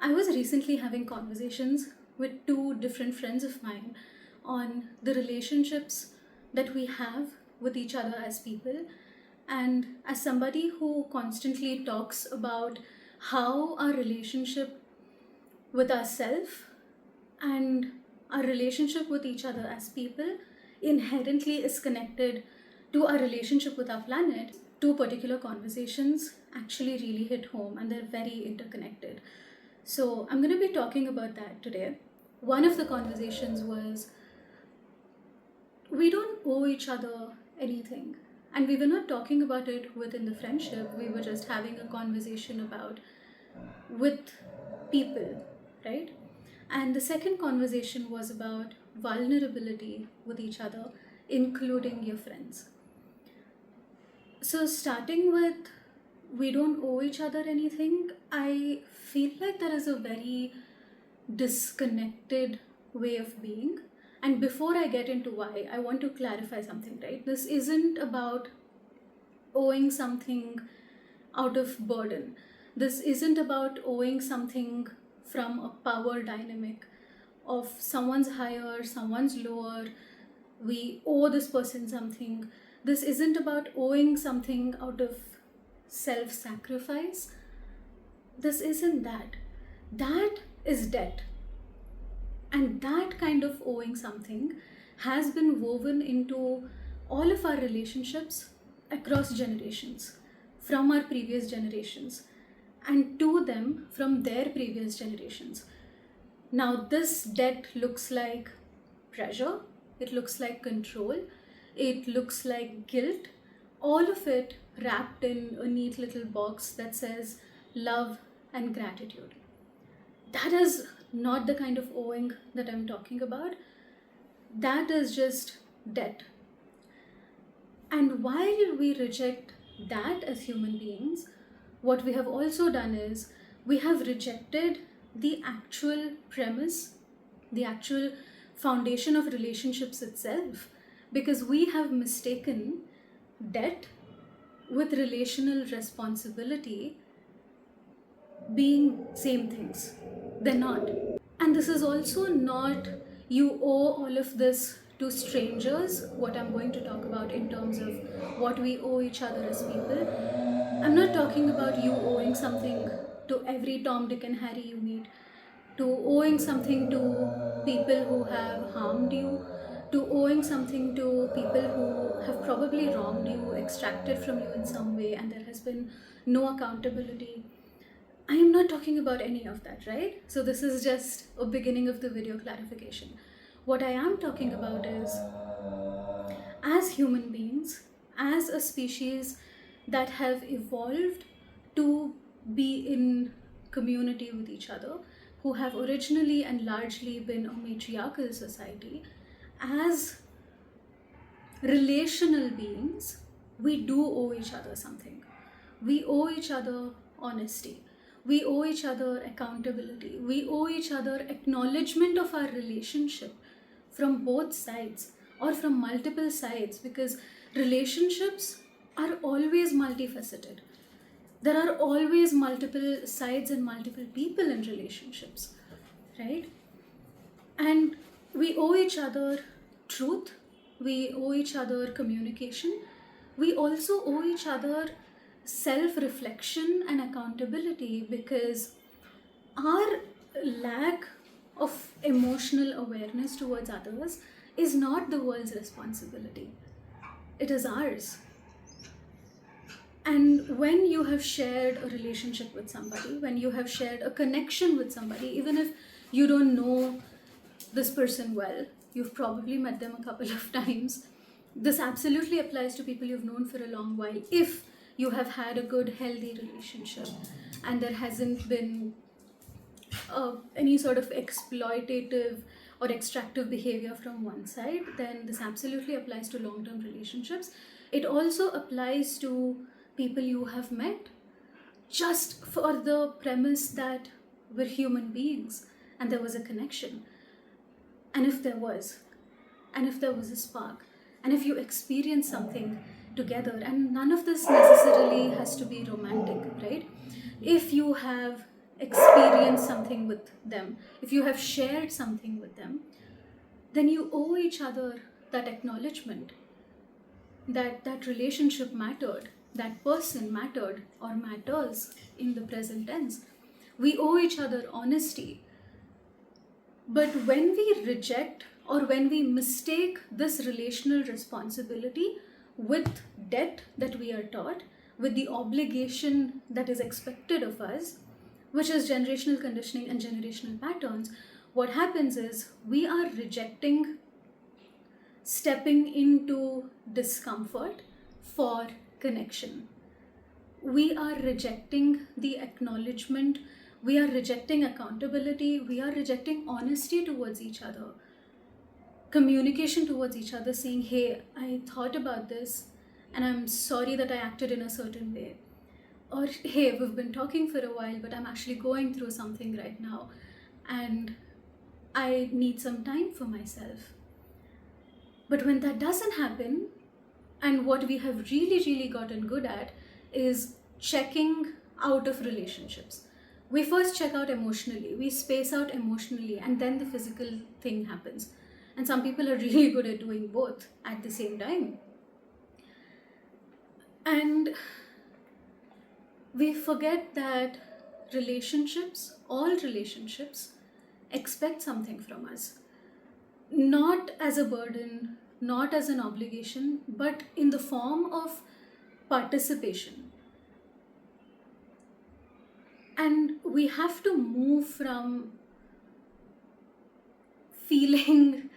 I was recently having conversations with two different friends of mine on the relationships that we have with each other as people. And as somebody who constantly talks about how our relationship with ourselves and our relationship with each other as people inherently is connected to our relationship with our planet, two particular conversations actually really hit home and they're very interconnected. So I'm going to be talking about that today. One of the conversations was we don't owe each other anything. And we were not talking about it within the friendship, we were just having a conversation about with people, right? And the second conversation was about vulnerability with each other, including your friends. So, starting with we don't owe each other anything, I feel like there is a very disconnected way of being. And before I get into why, I want to clarify something, right? This isn't about owing something out of burden. This isn't about owing something from a power dynamic of someone's higher, someone's lower, we owe this person something. This isn't about owing something out of self-sacrifice. This isn't that. That is debt. And that kind of owing something has been woven into all of our relationships across generations, from our previous generations, and to them from their previous generations. Now, this debt looks like pressure, it looks like control, it looks like guilt, all of it wrapped in a neat little box that says love and gratitude. That is not the kind of owing that I'm talking about. That is just debt. And while we reject that as human beings, what we have also done is we have rejected the actual premise, the actual foundation of relationships itself, because we have mistaken debt with relational responsibility being same things. They're not. And this is also not you owe all of this to strangers, what I'm going to talk about in terms of what we owe each other as people. I'm not talking about you owing something to every Tom, Dick, and Harry you meet, to owing something to people who have harmed you, to owing something to people who have probably wronged you, extracted from you in some way, and there has been no accountability. I am not talking about any of that, right? So this is just a beginning of the video clarification. What I am talking about is, as human beings, as a species that have evolved to be in community with each other, who have originally and largely been a matriarchal society, as relational beings, we do owe each other something. We owe each other honesty. We owe each other accountability. We owe each other acknowledgement of our relationship from both sides or from multiple sides, because relationships are always multifaceted. There are always multiple sides and multiple people in relationships, right? And we owe each other truth. We owe each other communication. We also owe each other self-reflection and accountability, because our lack of emotional awareness towards others is not the world's responsibility. It is ours. And when you have shared a relationship with somebody, when you have shared a connection with somebody, even if you don't know this person well, you've probably met them a couple of times. This absolutely applies to people you've known for a long while. If you have had a good, healthy relationship and there hasn't been any sort of exploitative or extractive behavior from one side, then this absolutely applies to long-term relationships. It also applies to people you have met just for the premise that we're human beings and there was a connection. And if there was a spark, and if you experience something together, and none of this necessarily has to be romantic, right? If you have experienced something with them, if you have shared something with them, then you owe each other that acknowledgement that that relationship mattered, that person mattered or matters in the present tense. We owe each other honesty. But when we reject or when we mistake this relational responsibility with debt that we are taught, with the obligation that is expected of us, which is generational conditioning and generational patterns, what happens is we are rejecting stepping into discomfort for connection. We are rejecting the acknowledgement, we are rejecting accountability, we are rejecting honesty towards each other, communication towards each other, saying, hey, I thought about this and I'm sorry that I acted in a certain way. Or, hey, we've been talking for a while, but I'm actually going through something right now and I need some time for myself. But when that doesn't happen, and what we have really, really gotten good at is checking out of relationships. We first check out emotionally, we space out emotionally, and then the physical thing happens. And some people are really good at doing both at the same time. And we forget that all relationships, expect something from us. Not as a burden, not as an obligation, but in the form of participation. And we have to move from feeling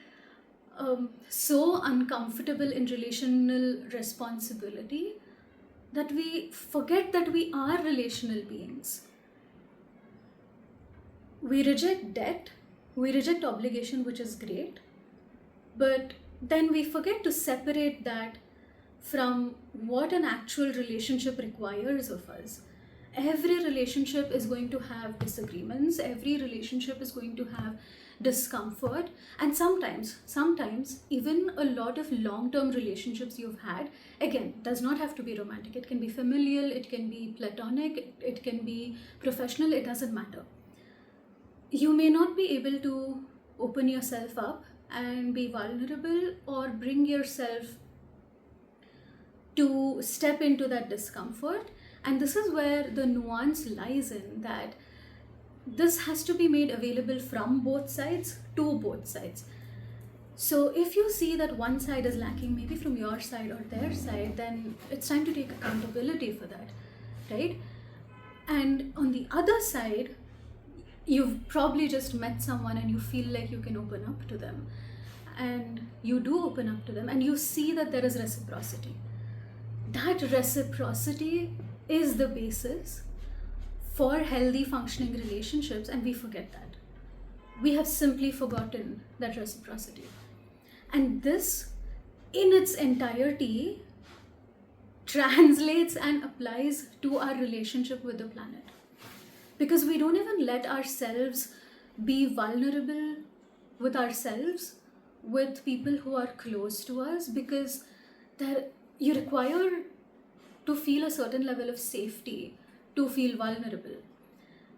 so uncomfortable in relational responsibility that we forget that we are relational beings. We reject debt, we reject obligation, which is great, but then we forget to separate that from what an actual relationship requires of us. Every relationship is going to have disagreements, every relationship is going to have discomfort, and sometimes even a lot of long-term relationships you've had, again, does not have to be romantic, it can be familial, it can be platonic, it can be professional, it doesn't matter. You may not be able to open yourself up and be vulnerable or bring yourself to step into that discomfort. And this is where the nuance lies in that this has to be made available from both sides to both sides. So if you see that one side is lacking, maybe from your side or their side, then it's time to take accountability for that, right? And on the other side, you've probably just met someone and you feel like you can open up to them. And you do open up to them and you see that there is reciprocity. That reciprocity is the basis for healthy functioning relationships, and we forget that. We have simply forgotten that reciprocity. And this, in its entirety, translates and applies to our relationship with the planet. Because we don't even let ourselves be vulnerable with ourselves, with people who are close to us, because you require to feel a certain level of safety to feel vulnerable.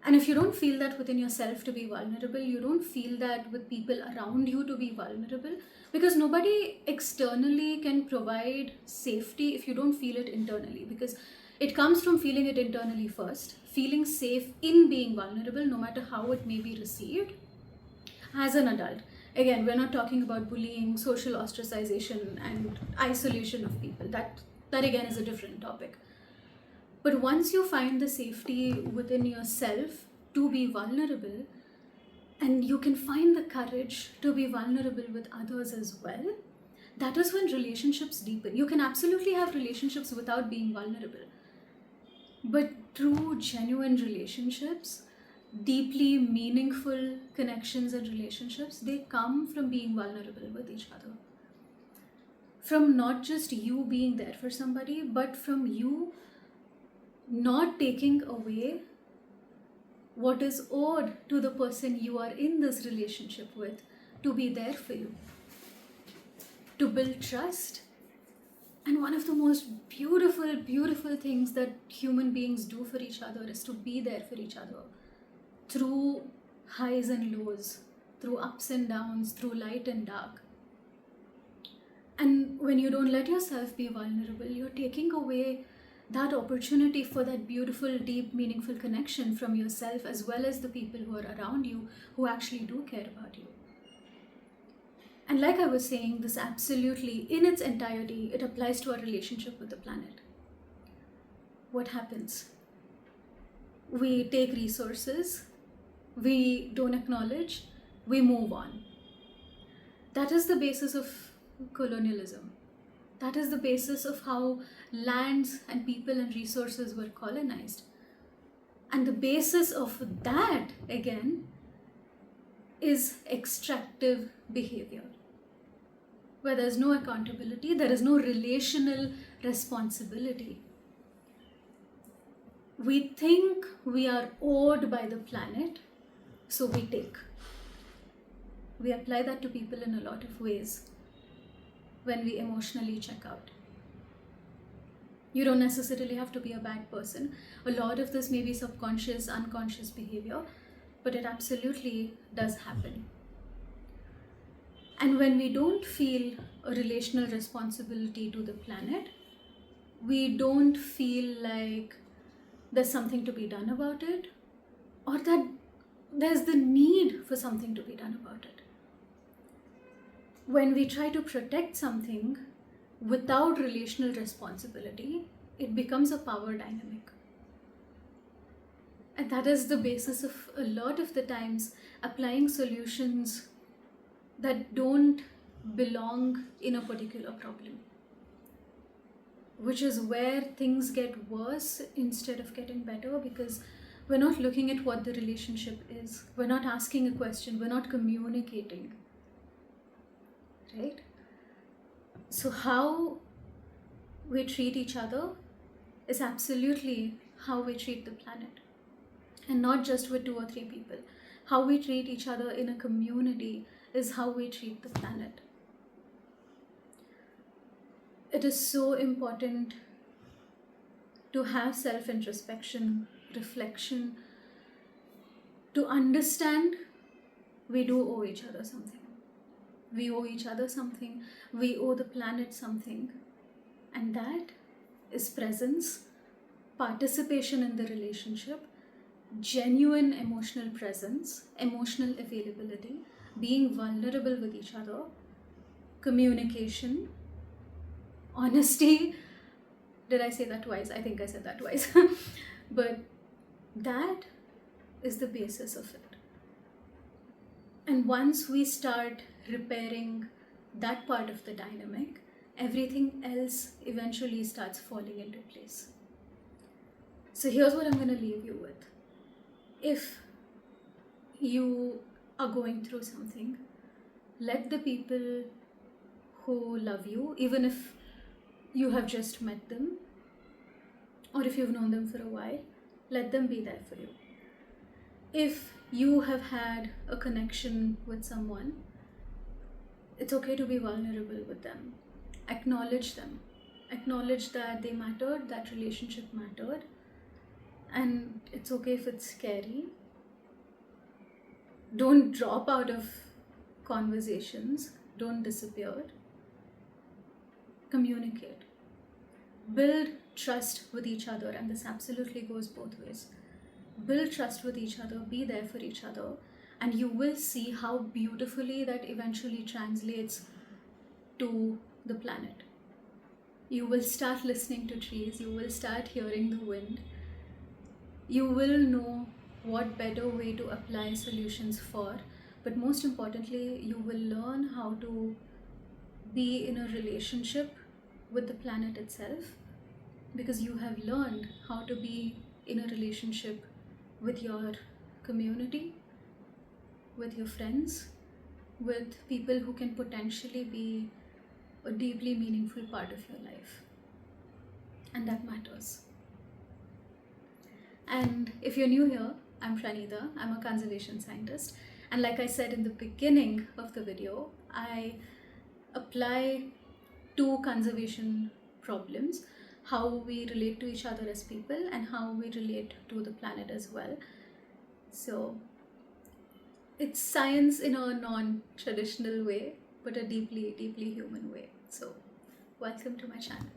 And if you don't feel that within yourself to be vulnerable, you don't feel that with people around you to be vulnerable, because nobody externally can provide safety if you don't feel it internally, because it comes from feeling it internally first, feeling safe in being vulnerable, no matter how it may be received as an adult. Again, we're not talking about bullying, social ostracization, and isolation of people. That again is a different topic. But once you find the safety within yourself to be vulnerable, and you can find the courage to be vulnerable with others as well, that is when relationships deepen. You can absolutely have relationships without being vulnerable. But true, genuine relationships, deeply meaningful connections and relationships, they come from being vulnerable with each other. From not just you being there for somebody, but from you not taking away what is owed to the person you are in this relationship with, to be there for you, to build trust. And one of the most beautiful things that human beings do for each other is to be there for each other through highs and lows, through ups and downs, through light and dark. And when you don't let yourself be vulnerable, you're taking away that opportunity for that beautiful, deep, meaningful connection from yourself as well as the people who are around you who actually do care about you. And like I was saying, this absolutely, in its entirety, it applies to our relationship with the planet. What happens? We take resources, we don't acknowledge, we move on. That is the basis of colonialism. That is the basis of how lands and people and resources were colonized. And the basis of that, again, is extractive behavior, where there's no accountability, there is no relational responsibility. We think we are owed by the planet, so we take. We apply that to people in a lot of ways when we emotionally check out. You don't necessarily have to be a bad person. A lot of this may be subconscious, unconscious behavior, but it absolutely does happen. And when we don't feel a relational responsibility to the planet, we don't feel like there's something to be done about it, or that there's the need for something to be done about it. When we try to protect something without relational responsibility, it becomes a power dynamic. And that is the basis of a lot of the times applying solutions that don't belong in a particular problem, which is where things get worse instead of getting better, because we're not looking at what the relationship is. We're not asking a question. We're not communicating. Right? So how we treat each other is absolutely how we treat the planet. And not just with 2 or 3 people. How we treat each other in a community is how we treat the planet. It is so important to have self-introspection, reflection, to understand we do owe each other something. We owe each other something. We owe the planet something. And that is presence, participation in the relationship, genuine emotional presence, emotional availability, being vulnerable with each other, communication, honesty. Did I say that twice? I think I said that twice. But that is the basis of it. And once we start repairing that part of the dynamic, everything else eventually starts falling into place. So here's what I'm going to leave you with. If you are going through something, let the people who love you, even if you have just met them, or if you've known them for a while, let them be there for you. If you have had a connection with someone, it's okay to be vulnerable with them. Acknowledge them. Acknowledge that they mattered, that relationship mattered. And it's okay if it's scary. Don't drop out of conversations. Don't disappear. Communicate. Build trust with each other, and this absolutely goes both ways. Build trust with each other, be there for each other, and you will see how beautifully that eventually translates to the planet. You will start listening to trees, you will start hearing the wind. You will know what better way to apply solutions for, but most importantly, you will learn how to be in a relationship with the planet itself, because you have learned how to be in a relationship with your community, with your friends, with people who can potentially be a deeply meaningful part of your life. And that matters. And if you're new here, I'm Pranita. I'm a conservation scientist. And like I said in the beginning of the video, I apply 2 conservation problems: how we relate to each other as people and how we relate to the planet as well. So it's science in a non-traditional way, but a deeply, deeply human way. So welcome to my channel.